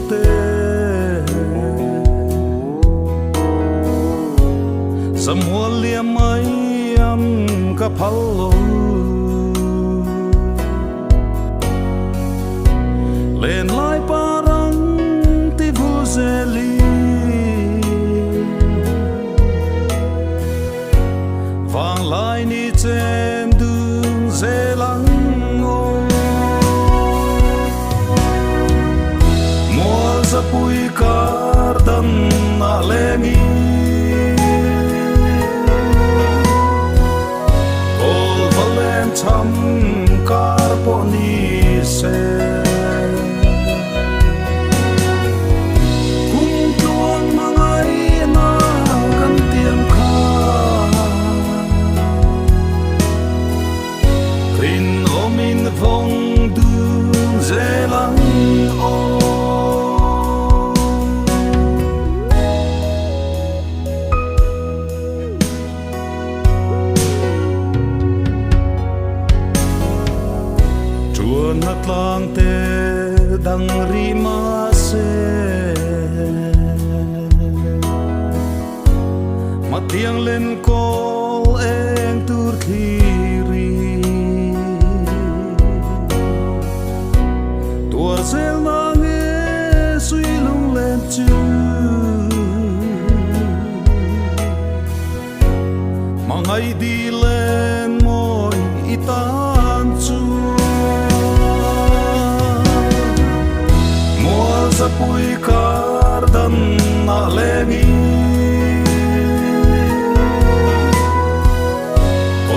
te Samuel liam mai am ka phalo len lai parang ti vuzeli vang lai ni chen dung zelang o mual zapui kardan na lengi cham carboni se kung tuang mangai na kan tiang kha rin omin vong du zelang o natlang te dang rima se matiang len kol eng tur khiri tua zel na nge sui lung len chu mangai di len moi itan chu zapui kardan na lengi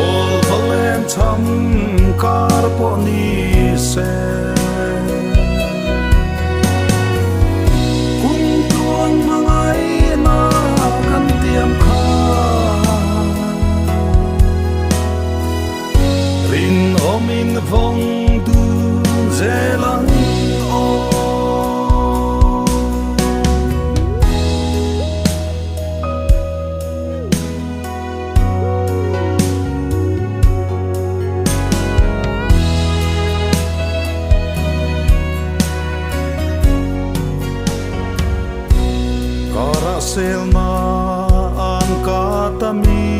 ol valen cham carboni se kung tuang mangai na kan tiam kha rin omin vong du zelang o selma ang katami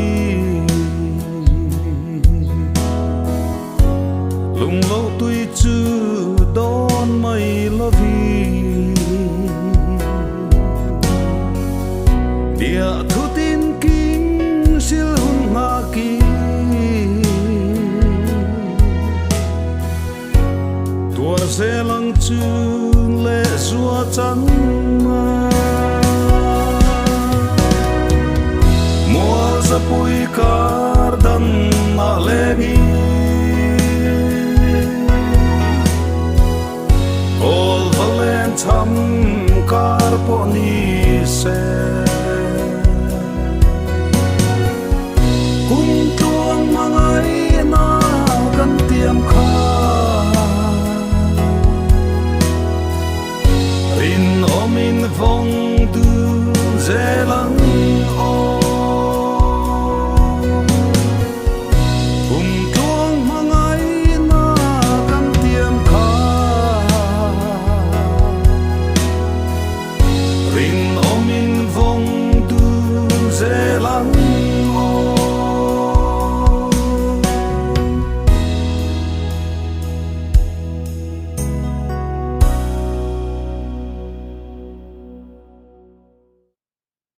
lung lâu tui chu don mai lavi dia thu tin king sil hun nga ki tua selang chu le zua chang